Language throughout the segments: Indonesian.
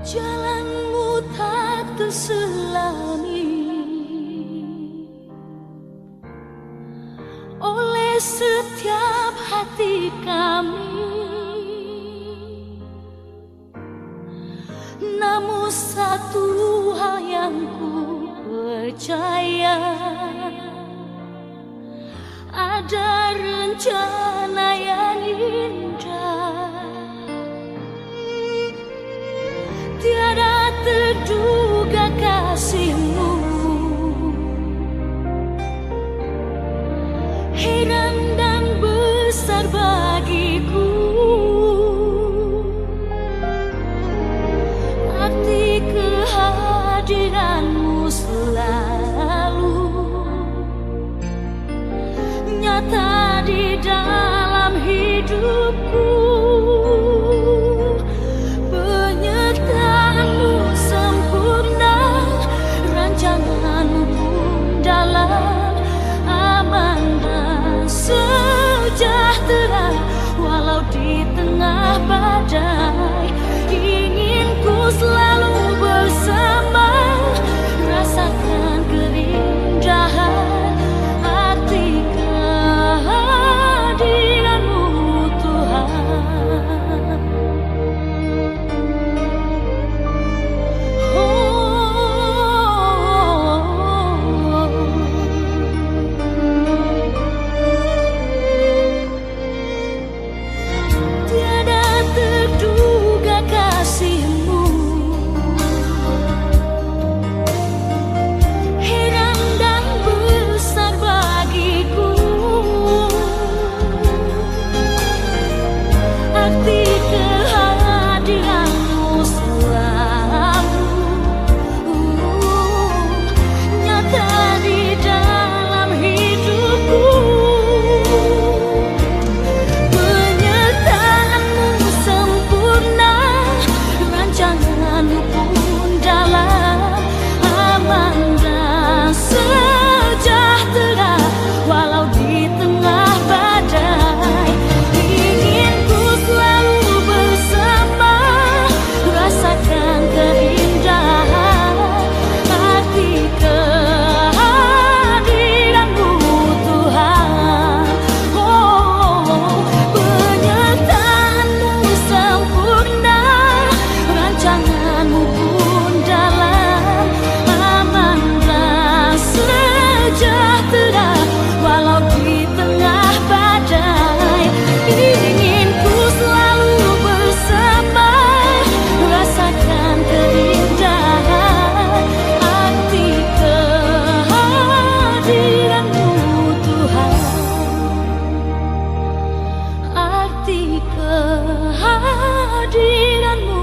Jalanmu tak terselami oleh setiap hati kami. Namun satu hal yang ku percaya, ada rencana yang indah. Tiada terduga kasihmu, heran dan besar bagiku. Arti kehadiranmu selalu nyata di dalam hidupku. Penyertaanmu sempurna, rancanganmu pun dalam, aman dan sejahtera walau di tengah badai. Ingin ku selalu bersama, rasakan keindahan arti kehadiranmu Tuhan. Tiada terduga kasihmu, heran dan besar bagiku. Arti kehadiranmu selalu nyata di dalam hidupku. Penyertaanmu sempurna, rancanganmu pun dalam, aman dan sejahtera walau di tengah badai. Ingin ku selalu bersama, rasakan keindahan arti kehadiranmu Tuhan. Penyertaanmu sempurna, rancanganmu pun dalam, aman dan sejahtera walau di tengah badai. Ingin ku selalu bersama, rasakan keindahan arti kehadiranmu Tuhan. Arti kehadiranmu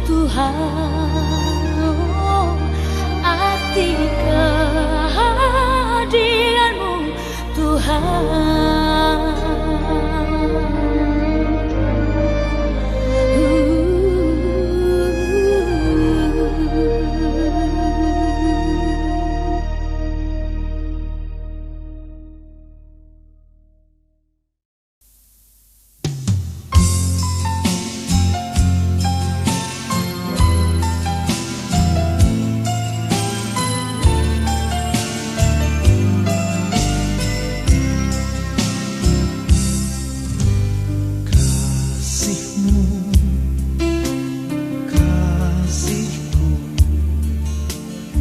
Tuhan. Arti kehadiranmu Tuhan.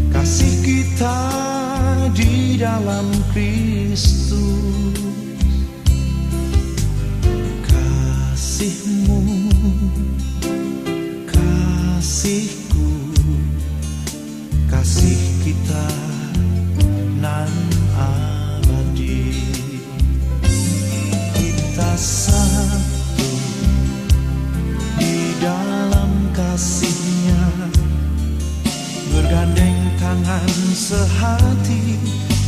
Kasih kita di dalam Kristus, kasihmu, kasihku, kasih kita nan abadi. Kita satu di dalam kasihnya, bergandeng tangan sehati,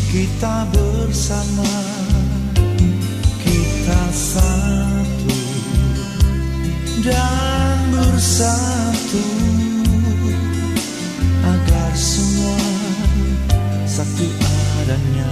kita bersama. Kita satu dan bersatu, agar semua satu adanya.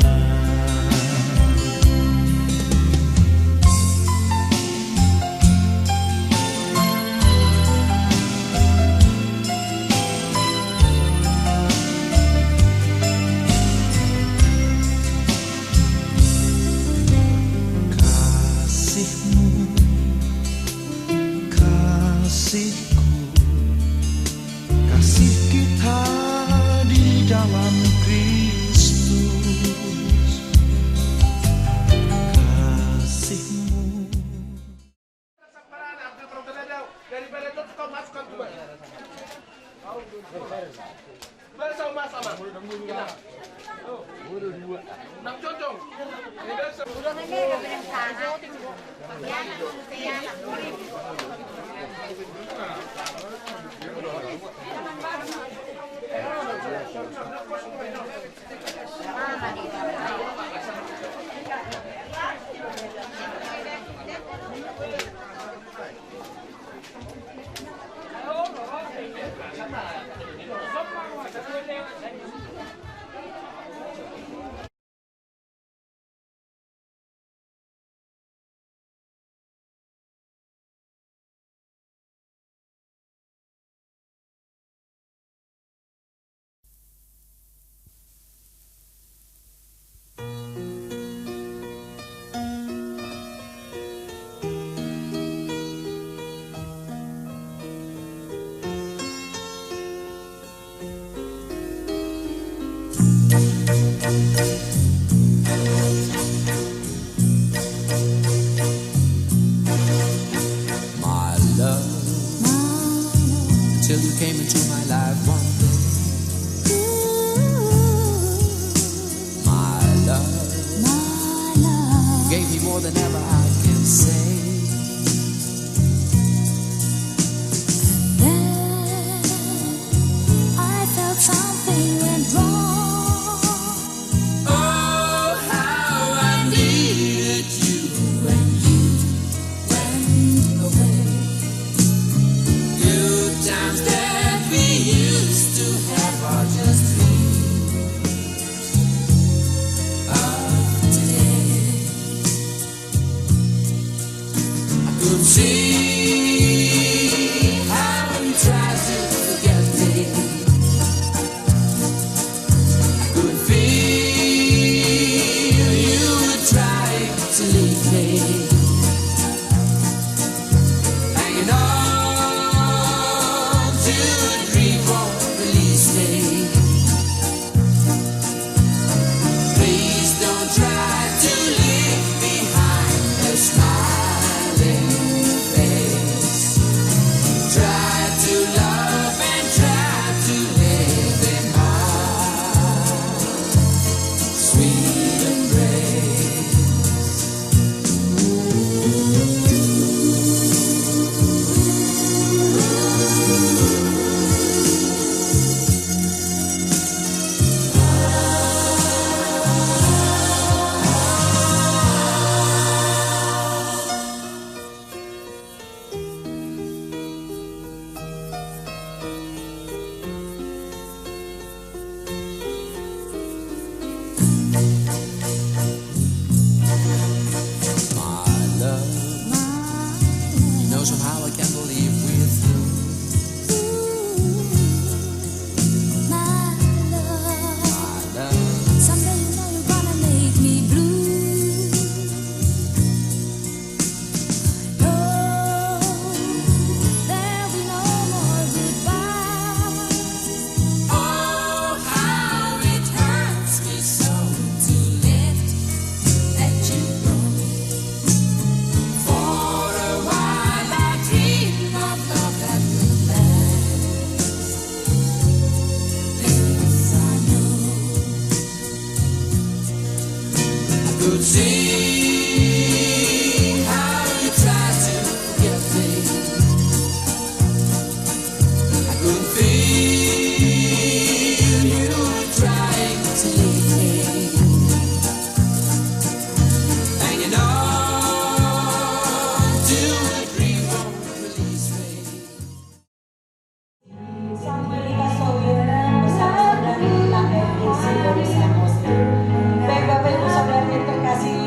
Daripada itu kau masukkan tuh. Sama-sama. Nang cocong. Udah nene gak bener sana. Ya, saya My love, until you came into my life one day. My love, gave me more than ever I can say. Then I felt something went wrong. Oh, how I needed you when you went away. Good times that we used to have are just dreams of today. I could see how you tried to forget me. I could feel you were trying to leave me. Hanging on to a dream won't release me. Please don't try to leave behind a smiling face. Try to love and try to live in my sweet embrace. My love, you know somehow I can't believe we're through. My love, My love, someday you know you're gonna make me blue. No, there'll be no more goodbyes. oh how it hurts me so to let you go. For a while I dreamed of love that would last. This I know. I could see how you tried to forget me. I could feel you trying to leave me. Hanging on to a dream won't release me. Baik Bapak Ibu Saudara yang terkasih,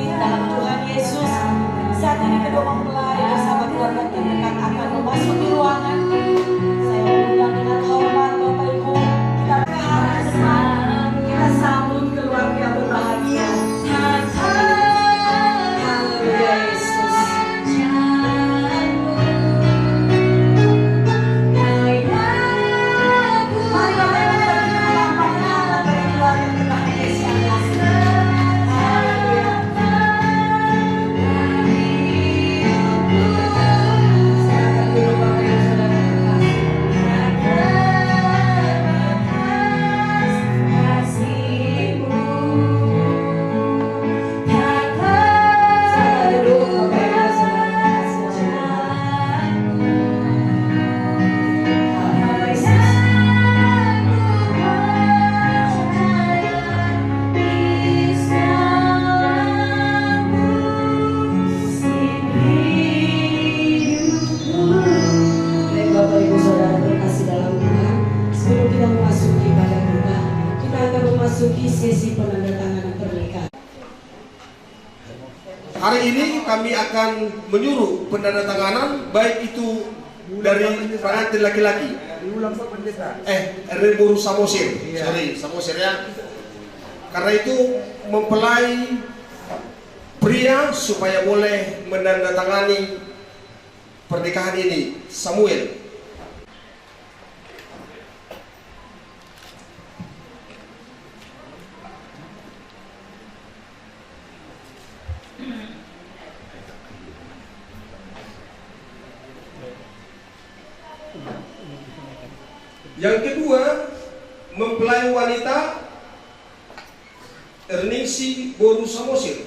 memasuki sesi penandatanganan pernikahan. Hari ini kami akan menyuruh penandatanganan baik itu dari pengantin laki-laki. Remburu Samosir. Sorry, Samosir ya. Karena itu mempelai pria supaya boleh menandatangani pernikahan ini. Samuel. Yang kedua, mempelai wanita Erningsi Boru Samosir.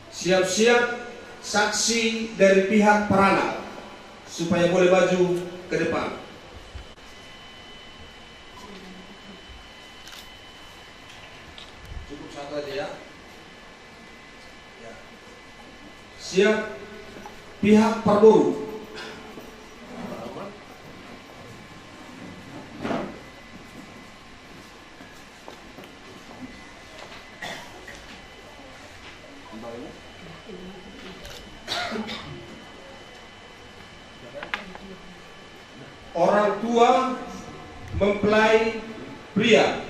Siap-siap saksi dari pihak peranak supaya boleh maju ke depan. Cukup satu aja ya. Siap pihak Prabowo. Orang tua mempelai pria.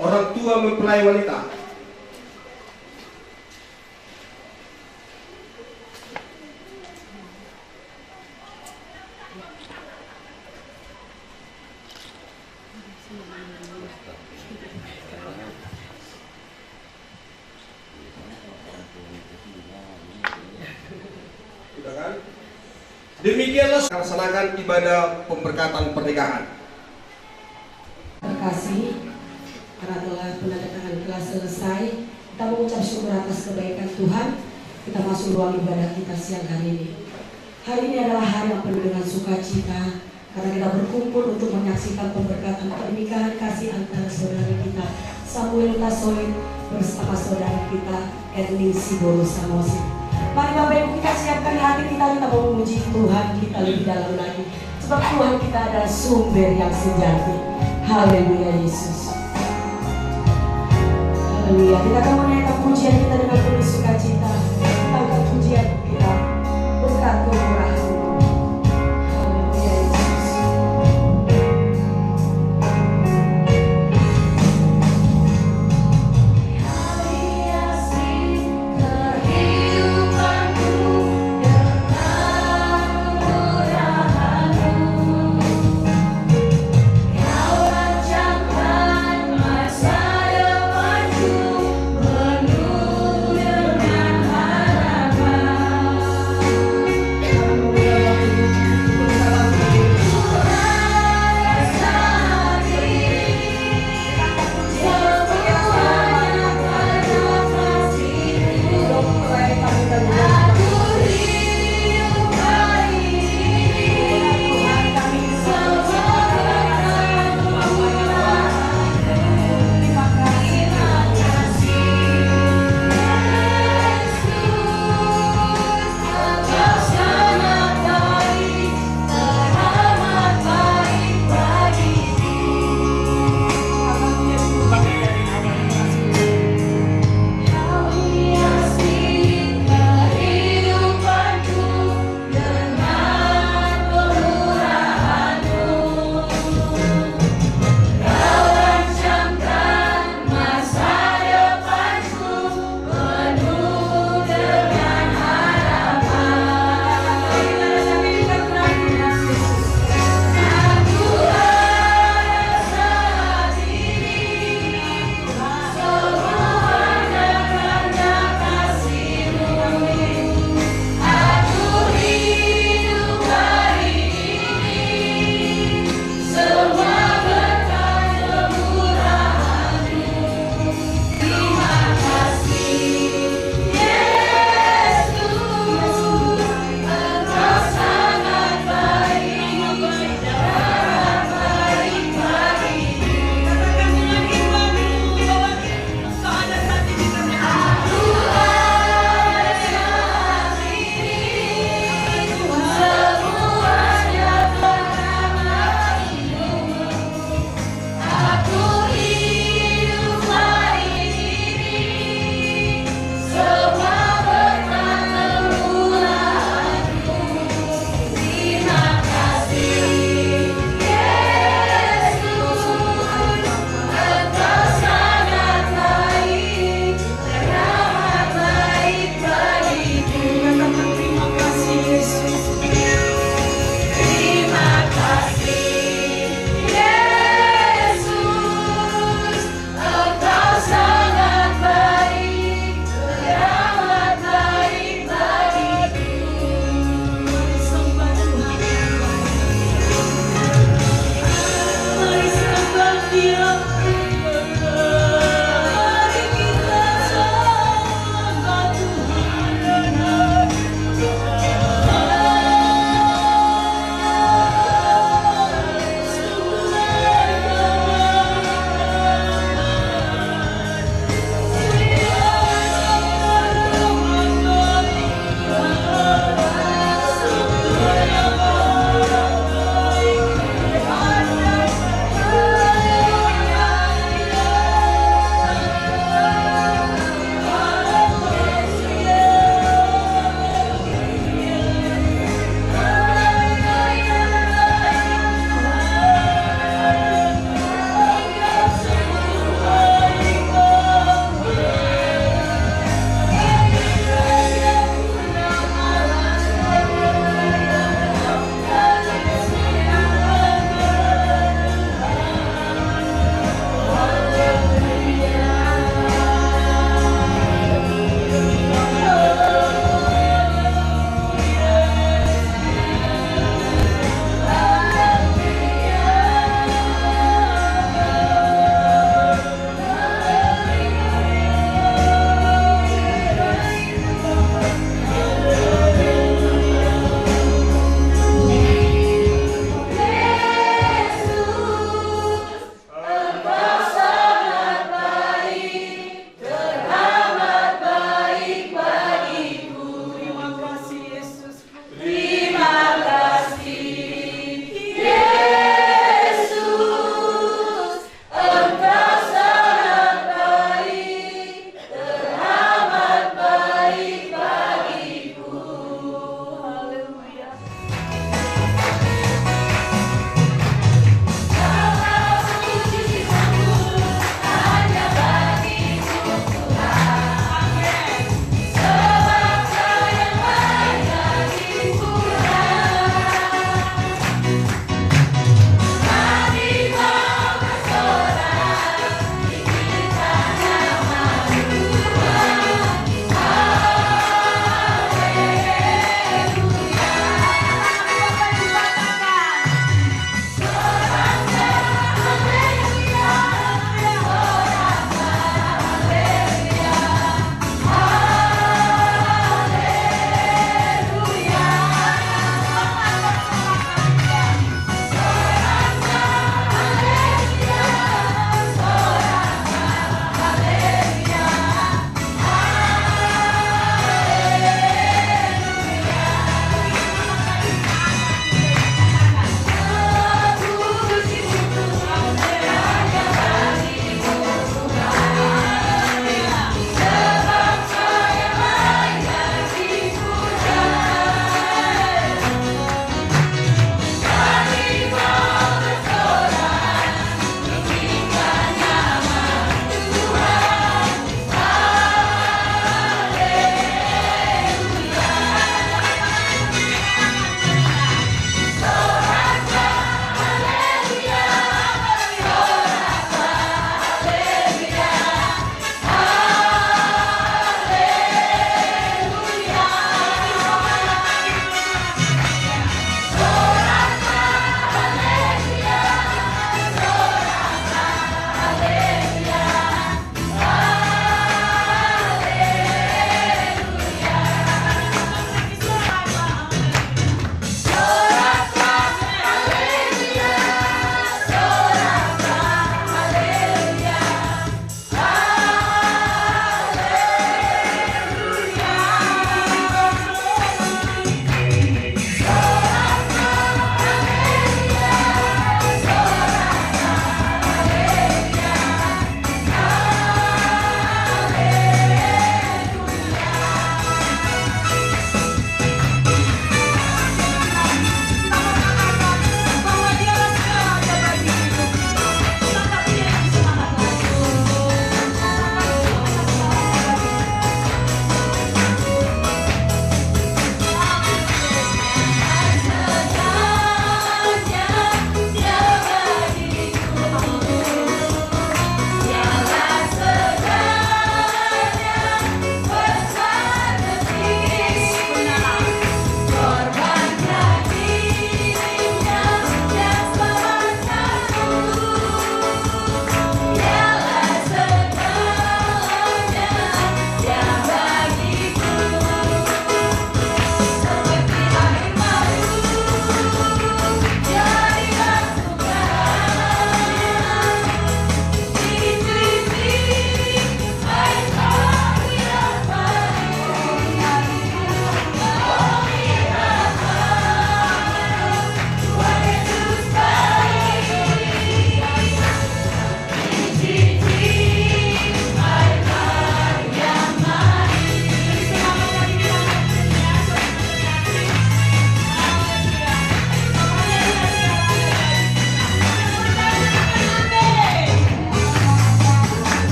Orang tua mempelai wanita. Sudah kan? Demikianlah melaksanakan ibadah pemberkatan pernikahan. Terima kasih karena telah penandatangan telah selesai. Kita mengucap syukur atas kebaikan Tuhan. Kita masuk ruang ibadah kita siang hari ini. Hari ini adalah hari yang penuh dengan sukacita karena kita berkumpul untuk menyaksikan pemberkatan pernikahan kasih antara saudara kita Samuel Tasoin bersama saudara kita Erningsi Boru Samosir. Mari Bapak Ibu kita siapkan hati kita mau memuji Tuhan kita lebih dalam lagi. Sebab Tuhan kita adalah sumber yang sejati. Haleluya Yesus. Haleluya. Kita akan menaikkan pujian kita dengan penuh sukacita. Kita akan pujian kita berkat kemurahan. Haleluya Yesus. Masa depanku penuh dengan harapan.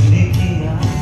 Demikian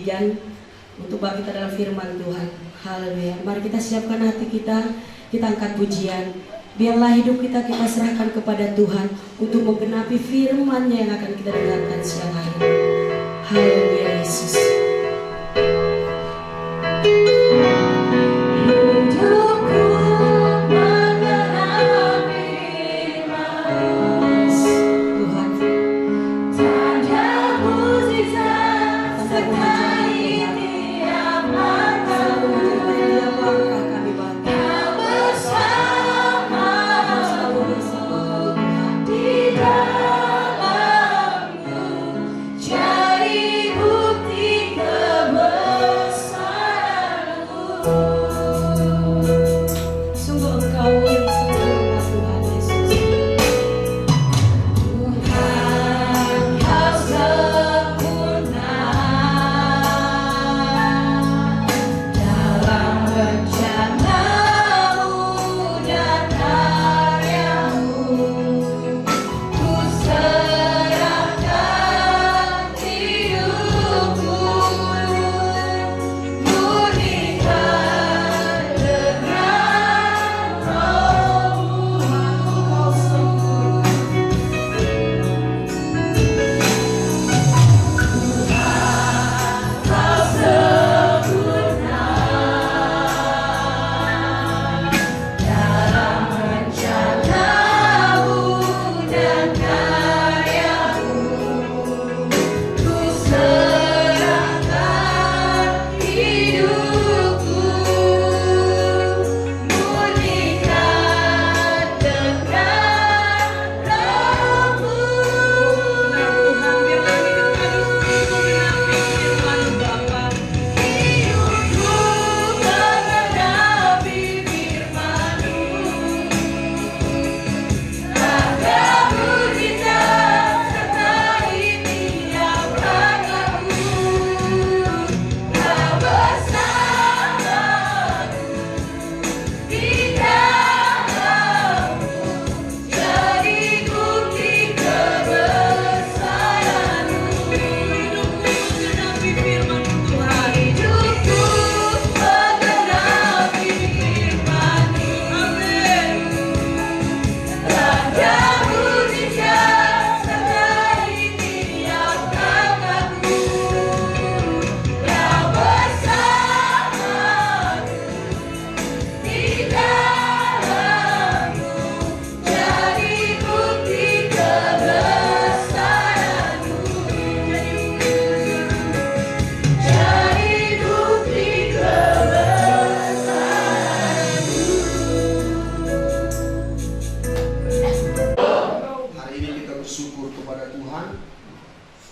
pembimbingan untuk bagi kita dalam firman Tuhan. Haleluya. Mari kita siapkan hati kita angkat pujian. Biarlah hidup kita serahkan kepada Tuhan untuk menggenapi firman-Nya yang akan kita dengarkan siang hari. Haleluya Yesus.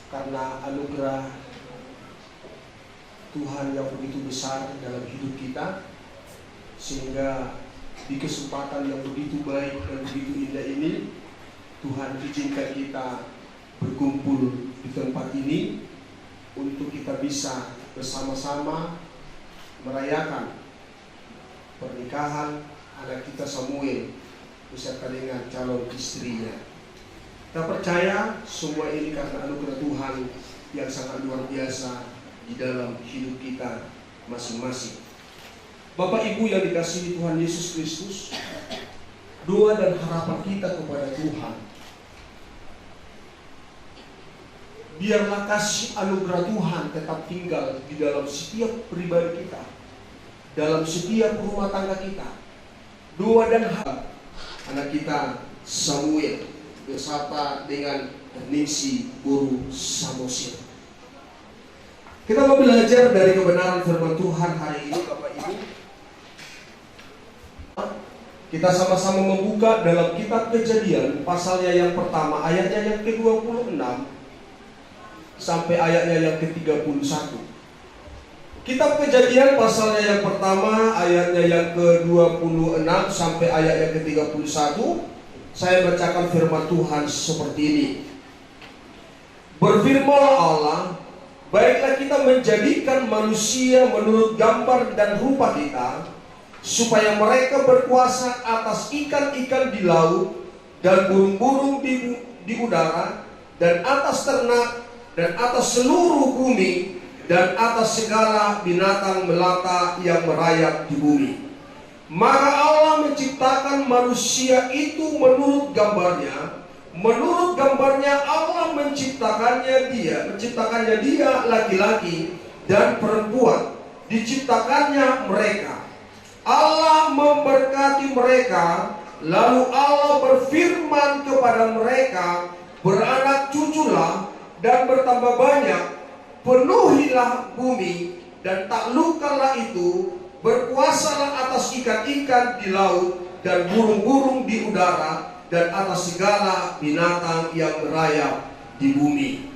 Karena anugerah Tuhan yang begitu besar dalam hidup kita, sehingga di kesempatan yang begitu baik dan begitu indah ini, Tuhan izinkan kita berkumpul di tempat ini untuk kita bisa bersama-sama merayakan pernikahan anak kita Samuel beserta dengan calon istrinya. Kita percaya semua ini karena anugerah Tuhan yang sangat luar biasa di dalam hidup kita masing-masing. Bapak Ibu yang dikasihi Tuhan Yesus Kristus, doa dan harapan kita kepada Tuhan, biarlah kasih anugerah Tuhan tetap tinggal di dalam setiap pribadi kita, dalam setiap rumah tangga kita. Doa dan harapan anak kita Samuel bersama dengan Ningsi Guru Samosir. Kita mau belajar dari kebenaran firman Tuhan hari ini, Bapak Ibu. Kita sama-sama membuka dalam kitab Kejadian pasalnya yang pertama, ayatnya yang ke-26 sampai ayatnya yang ke-31. Kitab Kejadian pasalnya yang pertama, ayatnya yang ke-26 sampai ayat yang ke-31. Saya bacakan firman Tuhan seperti ini. Berfirmanlah Allah, baiklah kita menjadikan manusia menurut gambar dan rupa kita, supaya mereka berkuasa atas ikan-ikan di laut dan burung-burung di udara dan atas ternak dan atas seluruh bumi dan atas segala binatang melata yang merayap di bumi. Maka Allah menciptakan manusia itu menurut gambarnya. Menurut gambarnya Allah menciptakannya dia laki-laki dan perempuan. Diciptakannya mereka. Allah memberkati mereka. Lalu Allah berfirman kepada mereka, beranak cuculah dan bertambah banyak, penuhilah bumi dan taklukkanlah itu, berkuasalah atas ikan-ikan di laut dan burung-burung di udara dan atas segala binatang yang merayap di bumi.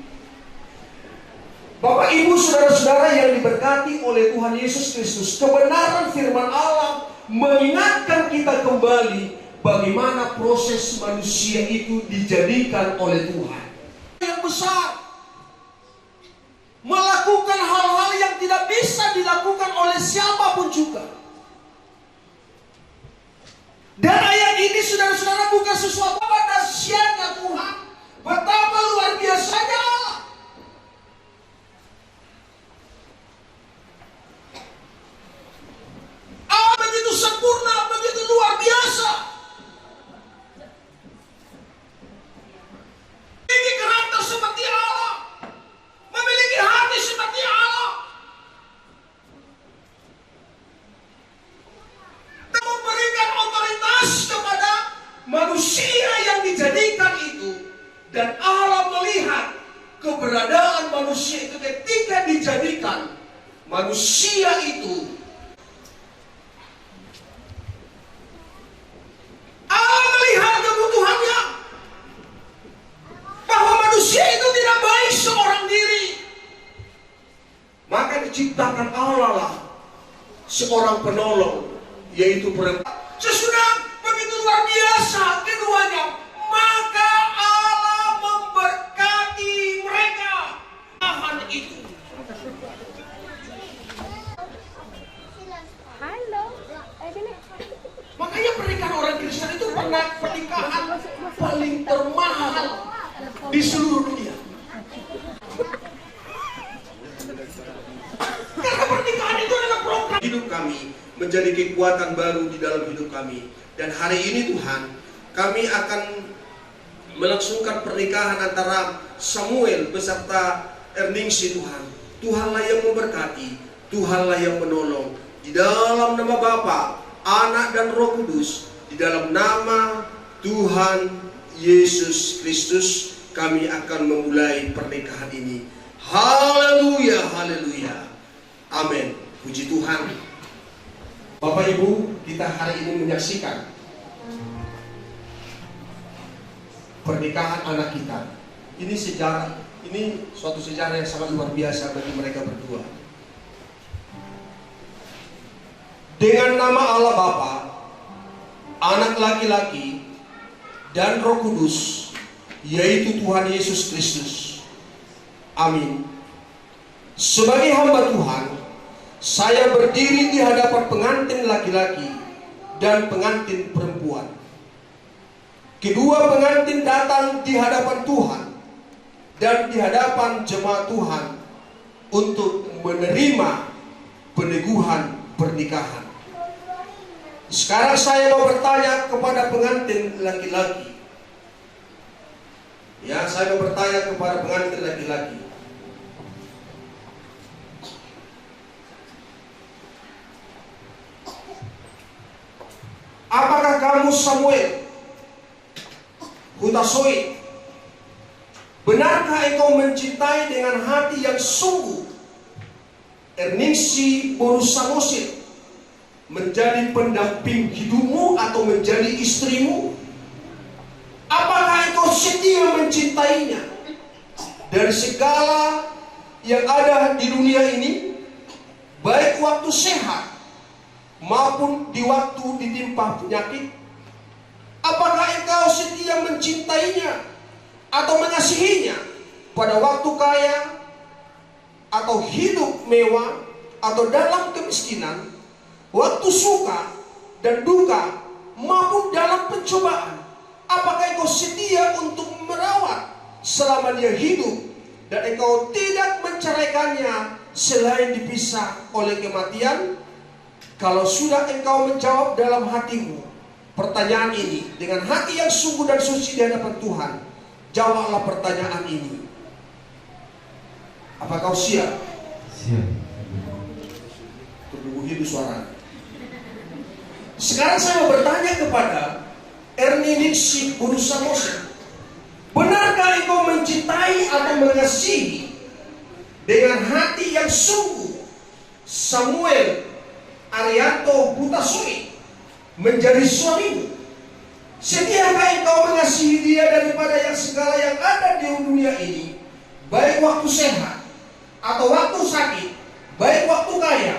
Bapak, Ibu, saudara-saudara yang diberkati oleh Tuhan Yesus Kristus, kebenaran firman Allah mengingatkan kita kembali bagaimana proses manusia itu dijadikan oleh Tuhan. Yang besar, melakukan hal-hal yang tidak bisa dilakukan oleh siapapun juga. Dan ayat ini, saudara-saudara, bukan sesuatu dahsyatnya Tuhan, betapa luar biasanya Allah. Allah begitu sempurna, begitu luar biasa. Memiliki karakter seperti Allah, memiliki hati seperti Allah, dan memberikan otoritas kepada manusia yang dijadikan itu. Dan Allah melihat keberadaan manusia itu ketika dijadikan manusia itu. Allah melihat kebutuhannya, bahwa manusia itu tidak baik seorang diri. Maka diciptakan Allah lah seorang penolong, yaitu perempuan. Sesudah begitu luar biasa keduanya, maka Allah memberkati mereka. Tahan itu. Halo. Makanya pernikahan orang Kristen itu pernikahan paling termahal di seluruh dunia. Karena pernikahan itu adalah program hidup kami, menjadi kekuatan baru di dalam hidup kami. Dan hari ini Tuhan, kami akan melangsungkan pernikahan antara Samuel beserta Erningsi. Tuhan, Tuhanlah yang memberkati, Tuhanlah yang menolong. Di dalam nama Bapa, Anak dan Roh Kudus, di dalam nama Tuhan Yesus Kristus, kami akan memulai pernikahan ini. Haleluya, haleluya. Amin. Puji Tuhan. Bapak Ibu, kita hari ini menyaksikan pernikahan anak kita. Ini sejarah, ini suatu sejarah yang sangat luar biasa bagi mereka berdua. Dengan nama Allah Bapa, Anak laki-laki, dan Roh Kudus, yaitu Tuhan Yesus Kristus. Amin. Sebagai hamba Tuhan, saya berdiri di hadapan pengantin laki-laki dan pengantin perempuan. Kedua pengantin datang di hadapan Tuhan dan di hadapan jemaat Tuhan untuk menerima peneguhan pernikahan. Sekarang saya mau bertanya kepada pengantin laki-laki. Ya, saya mau bertanya kepada pengantin laki-laki. Apakah kamu Samuel Hutasoi? Benarkah engkau mencintai dengan hati yang sungguh Erningsi Borusamosir menjadi pendamping hidupmu atau menjadi istrimu? Apakah engkau setia mencintainya dari segala yang ada di dunia ini, baik waktu sehat maupun di waktu ditimpa penyakit? Apakah engkau setia mencintainya atau mengasihinya pada waktu kaya atau hidup mewah atau dalam kemiskinan, waktu suka dan duka maupun dalam pencobaan? Apakah engkau setia untuk merawat selama dia hidup dan engkau tidak menceraikannya selain dipisah oleh kematian. Kalau sudah engkau menjawab dalam hatimu pertanyaan ini dengan hati yang sungguh dan suci di hadapan Tuhan, jawablah pertanyaan ini. Apa kau siap? Siap. Tunggu hidup suara. Sekarang saya mau bertanya kepada Ernie Nixie Guru Samosir. Benarkah engkau mencintai atau mengasihi dengan hati yang sungguh Samuel Arianto Butasuri menjadi suamimu? Setiapkah engkau mengasihi dia daripada yang segala yang ada di dunia ini, baik waktu sehat atau waktu sakit, baik waktu kaya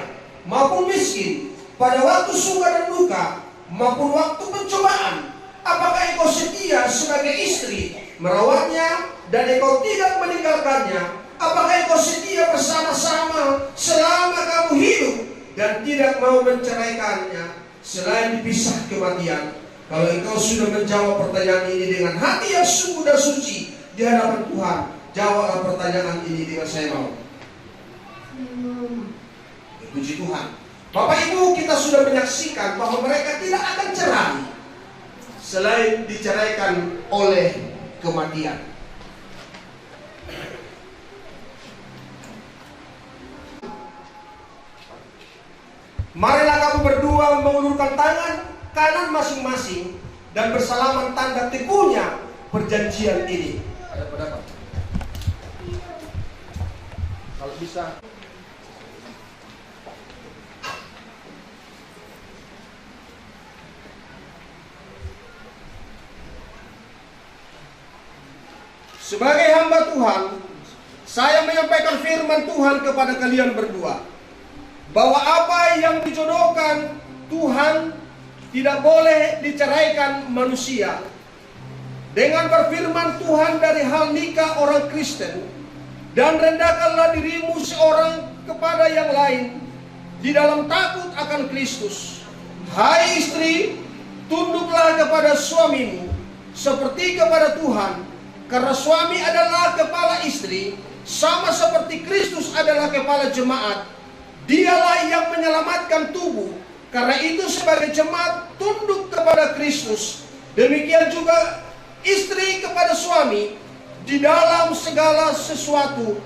maupun miskin, pada waktu suka dan duka maupun waktu pencobaan? Apakah engkau setia sebagai istri merawatnya dan engkau tidak meninggalkannya? Apakah engkau setia bersama-sama selama kamu hidup dan tidak mau menceraikannya selain dipisah kematian? Kalau engkau sudah menjawab pertanyaan ini dengan hati yang sungguh dan suci di hadapan Tuhan, jawablah pertanyaan ini dengan saya mau. Puji Tuhan. Bapak Ibu, kita sudah menyaksikan bahwa mereka tidak akan cerai selain diceraikan oleh kematian. Marilah kamu berdua mengulurkan tangan kanan masing-masing dan bersalaman tanda teguhnya perjanjian ini. Ada pendapat? Kalau bisa. Sebagai hamba Tuhan, saya menyampaikan firman Tuhan kepada kalian berdua, bahwa apa yang dijodohkan Tuhan tidak boleh diceraikan manusia. Dengan berfirman Tuhan dari hal nikah orang Kristen, dan rendahkanlah dirimu seorang kepada yang lain di dalam takut akan Kristus. Hai istri, tunduklah kepada suamimu seperti kepada Tuhan. Karena suami adalah kepala istri, sama seperti Kristus adalah kepala jemaat. Dialah yang menyelamatkan tubuh. Karena itu sebagai jemaat tunduk kepada Kristus. Demikian juga istri kepada suami di dalam segala sesuatu.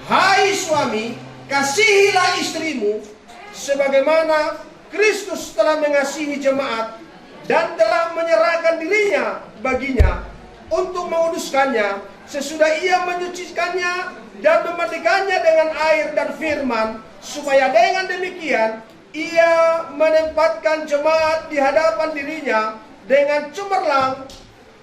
Hai suami, kasihilah istrimu sebagaimana Kristus telah mengasihi jemaat dan telah menyerahkan dirinya baginya untuk menguduskannya, sesudah ia menyucikannya dan memandikannya dengan air dan firman, supaya dengan demikian ia menempatkan jemaat di hadapan dirinya dengan cemerlang,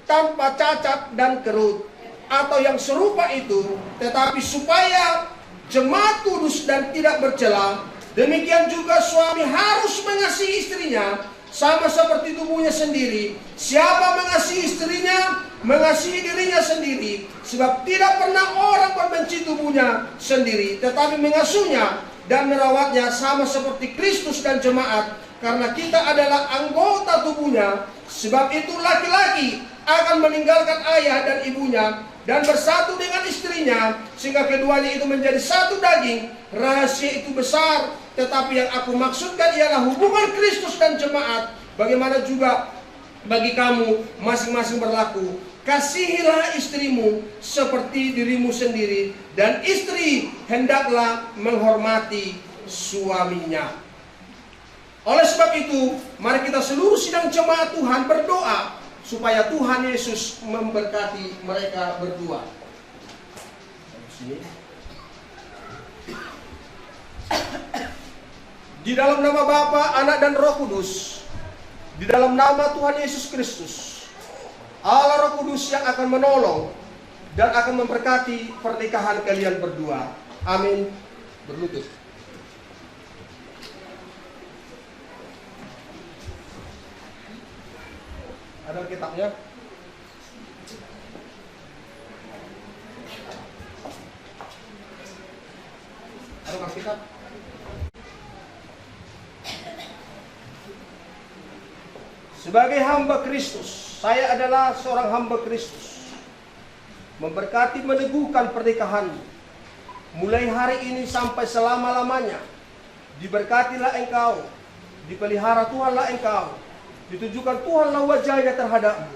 tanpa cacat dan kerut, atau yang serupa itu, tetapi supaya jemaat kudus dan tidak bercela. Demikian juga suami harus mengasihi istrinya sama seperti tubuhnya sendiri. Siapa mengasihi istrinya, mengasihi dirinya sendiri. Sebab tidak pernah orang membenci tubuhnya sendiri, tetapi mengasuhnya dan merawatnya sama seperti Kristus dan jemaat. Karena kita adalah anggota tubuhnya. Sebab itu laki-laki akan meninggalkan ayah dan ibunya dan bersatu dengan istrinya, sehingga keduanya itu menjadi satu daging. Rahasia itu besar, tetapi yang aku maksudkan ialah hubungan Kristus dan jemaat. Bagaimana juga bagi kamu masing-masing berlaku. Kasihilah istrimu seperti dirimu sendiri, dan istri hendaklah menghormati suaminya. Oleh sebab itu, mari kita seluruh sidang jemaat Tuhan berdoa supaya Tuhan Yesus memberkati mereka berdua. Di dalam nama Bapa, Anak dan Roh Kudus, di dalam nama Tuhan Yesus Kristus, Allah Roh Kudus yang akan menolong dan akan memberkati pernikahan kalian berdua. Amin. Berlutut. Ada kitabnya? Ada kitab? Sebagai hamba Kristus, saya adalah seorang hamba Kristus. Memberkati, meneguhkan pernikahanmu. mulai hari ini sampai selama-lamanya. Diberkatilah engkau, dipelihara Tuhanlah engkau, ditujukan Tuhanlah wajahnya terhadapmu.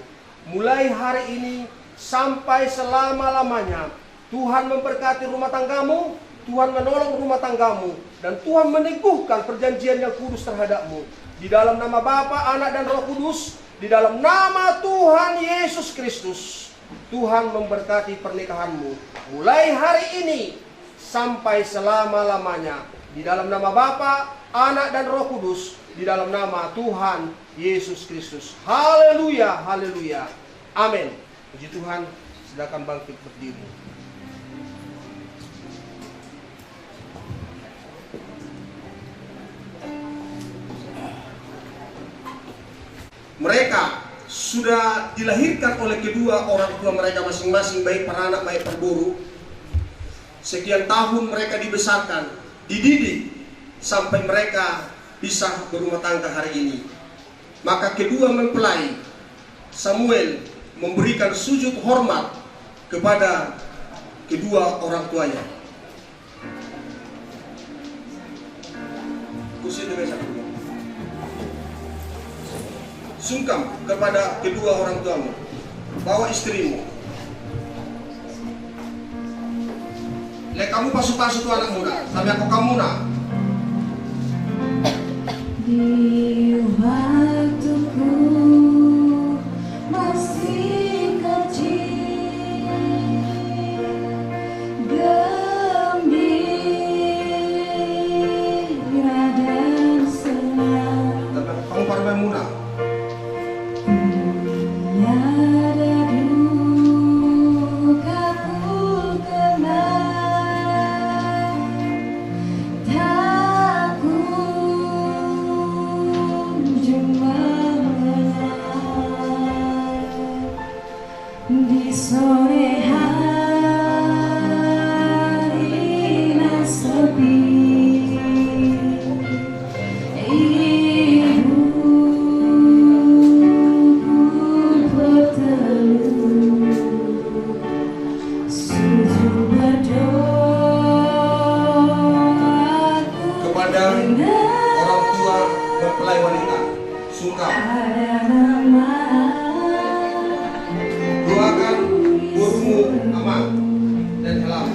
Mulai hari ini sampai selama-lamanya, Tuhan memberkati rumah tanggamu, Tuhan menolong rumah tanggamu, dan Tuhan meneguhkan perjanjian yang kudus terhadapmu. Di dalam nama Bapa, Anak, dan Roh Kudus, di dalam nama Tuhan Yesus Kristus, Tuhan memberkati pernikahanmu. Mulai hari ini sampai selama-lamanya. Di dalam nama Bapa, Anak, dan Roh Kudus, di dalam nama Tuhan Yesus Kristus. Haleluya, haleluya. Amin. Puji Tuhan, silakan bangkit berdiri. Mereka sudah dilahirkan oleh kedua orang tua mereka masing-masing, baik peranak baik perburu. Sekian tahun mereka dibesarkan, dididik, sampai mereka bisa berumah tangga hari ini. Maka kedua mempelai Samuel memberikan sujud hormat kepada kedua orang tuanya. Kursi itu biasa. Sungkam kepada kedua orang tuamu, bawa istrimu. Lek kamu pasu-pasu tu anak muda, tapi aku kamu nak. Di waktuku masih kecil, gembira dan senang. Tapi kamu parbai muda. Tiada duka ku kenal, tak kunjung mengenal. Di sore hari nan sepi, mempelai wanita, sungkam. Doakan burmu aman dan halal.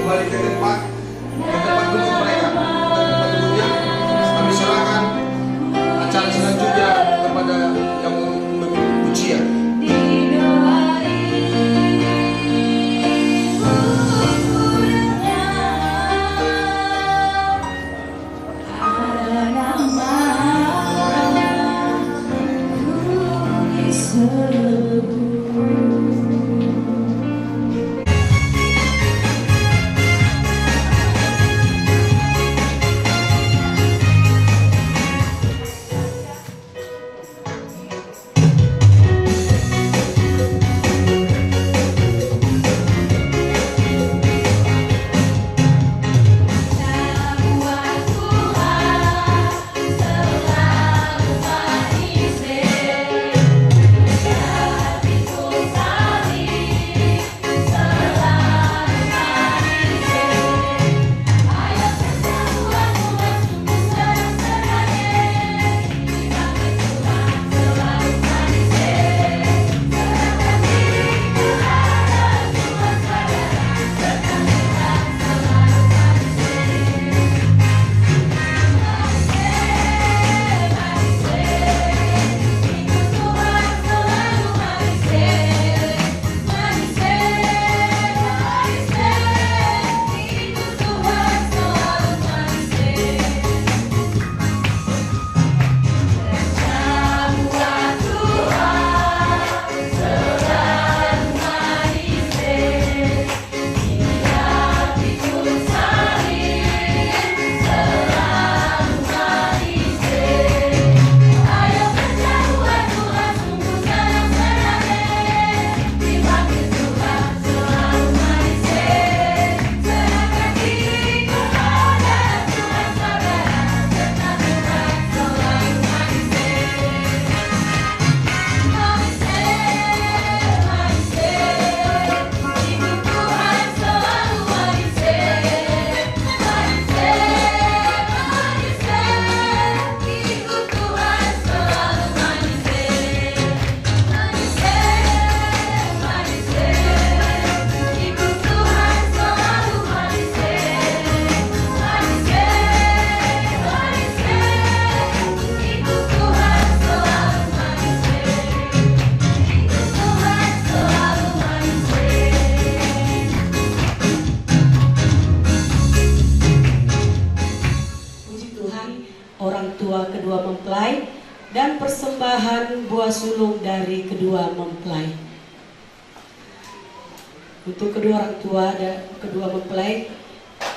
Kembali ke tempat duduk mereka, ke tempat duduknya. Kami serahkan acara selanjutnya kepada yang memimpin pujian. Selalu manis. persembahan buah sulung dari kedua mempelai. Untuk kedua orang tua dan kedua mempelai,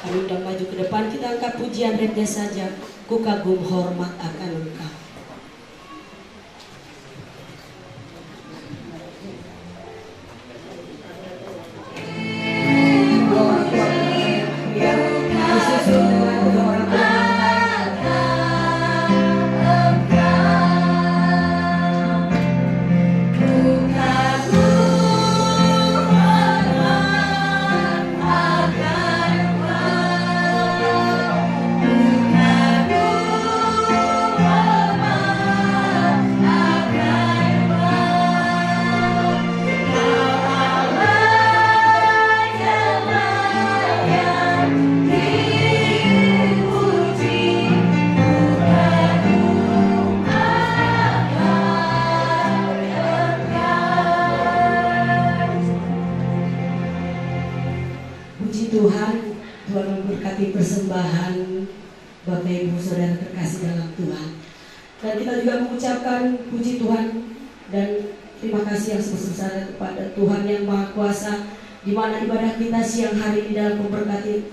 kami undang maju ke depan. Kita angkat pujian refnya saja. Ku kagum hormat akan Engkau. Tuhan memberkati persembahan Bapak Ibu Saudara terkasih dalam Tuhan. Dan kita juga mengucapkan puji Tuhan dan terima kasih yang sebesar-besarnya kepada Tuhan yang Maha Kuasa, di mana ibadah kita siang hari ini dalam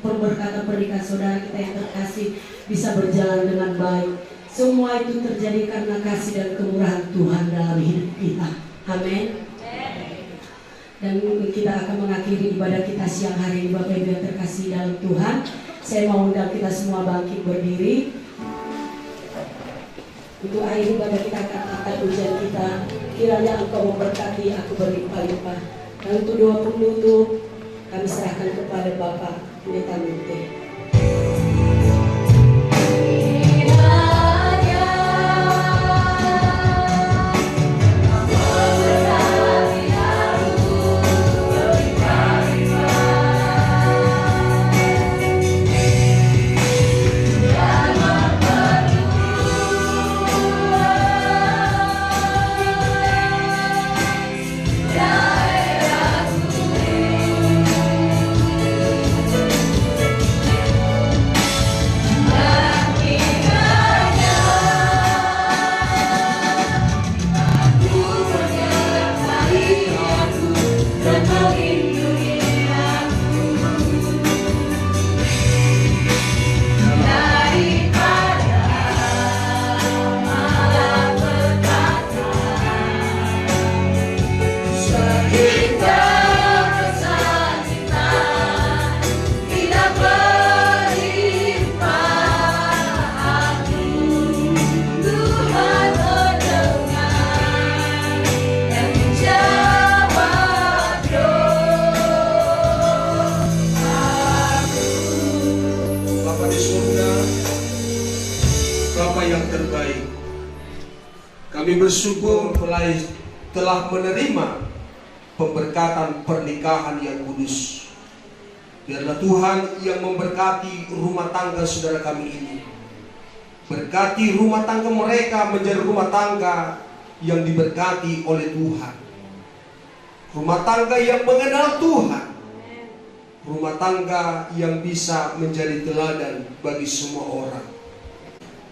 pemberkatan pernikahan saudara kita yang terkasih bisa berjalan dengan baik. Semua itu terjadi karena kasih dan kemurahan Tuhan dalam hidup kita. Amin. Dan kita akan mengakhiri ibadah kita siang hari ini, Bapak Ibu yang terkasih dalam Tuhan. Saya mau undang kita semua bangkit berdiri. Untuk akhir ibadah kita akan angkat ujian kita. Kiranya Engkau memberkati, aku berlimpah-limpah. Dan untuk doa penutup kami serahkan kepada Bapak Pendeta Munte. Kami bersyukur telah menerima pemberkatan pernikahan yang kudus. Biarlah Tuhan yang memberkati rumah tangga saudara kami ini. Berkati rumah tangga mereka menjadi rumah tangga yang diberkati oleh Tuhan. Rumah tangga yang mengenal Tuhan. Rumah tangga yang bisa menjadi teladan bagi semua orang.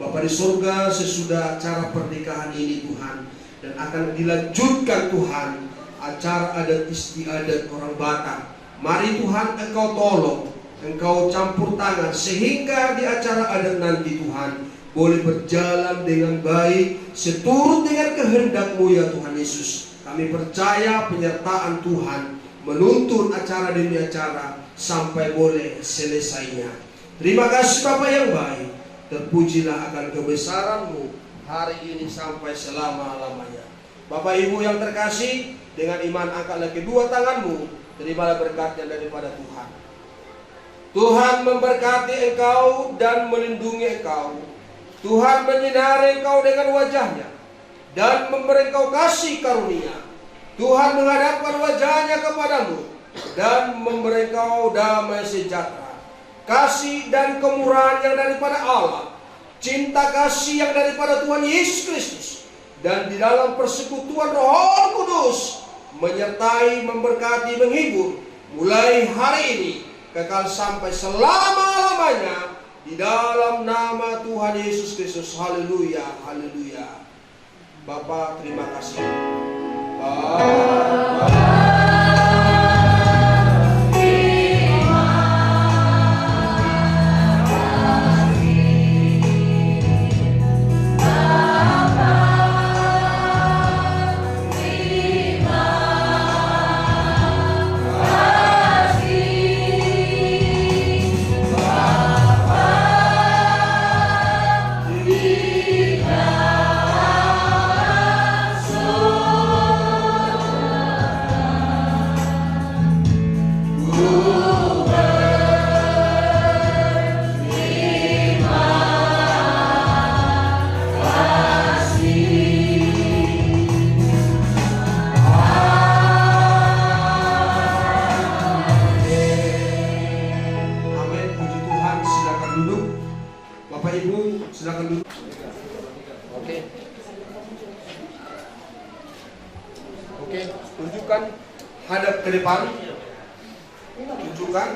Bapa di surga, sesudah acara pernikahan ini Tuhan, dan akan dilanjutkan Tuhan acara adat istiadat orang Batak. Mari Tuhan Engkau tolong, Engkau campur tangan sehingga di acara adat nanti Tuhan boleh berjalan dengan baik seturut dengan kehendak-Mu ya Tuhan Yesus. Kami percaya penyertaan Tuhan menuntun acara demi acara sampai boleh selesainya. Terima kasih Bapa yang baik. Terpujilah akan kebesaran-Mu hari ini sampai selama-lamanya. Bapak Ibu yang terkasih, dengan iman angkatlah kedua tanganmu, terimalah berkatnya daripada Tuhan. Tuhan memberkati engkau dan melindungi engkau. Tuhan menyinari engkau dengan wajahnya dan memberi engkau kasih karunia. Tuhan menghadapkan wajahnya kepadamu dan memberi engkau damai sejahtera. Kasih dan kemurahan yang daripada Allah, cinta kasih yang daripada Tuhan Yesus Kristus, dan di dalam persekutuan Roh Kudus menyertai, memberkati, menghibur mulai hari ini kekal sampai selama-lamanya di dalam nama Tuhan Yesus Kristus. Haleluya, haleluya. Bapak terima kasih. Bapak Ibu silakan duduk. Oke, tunjukkan hadap ke depan. Tunjukkan.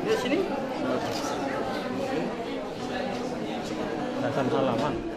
Di sini. Dasar salaman.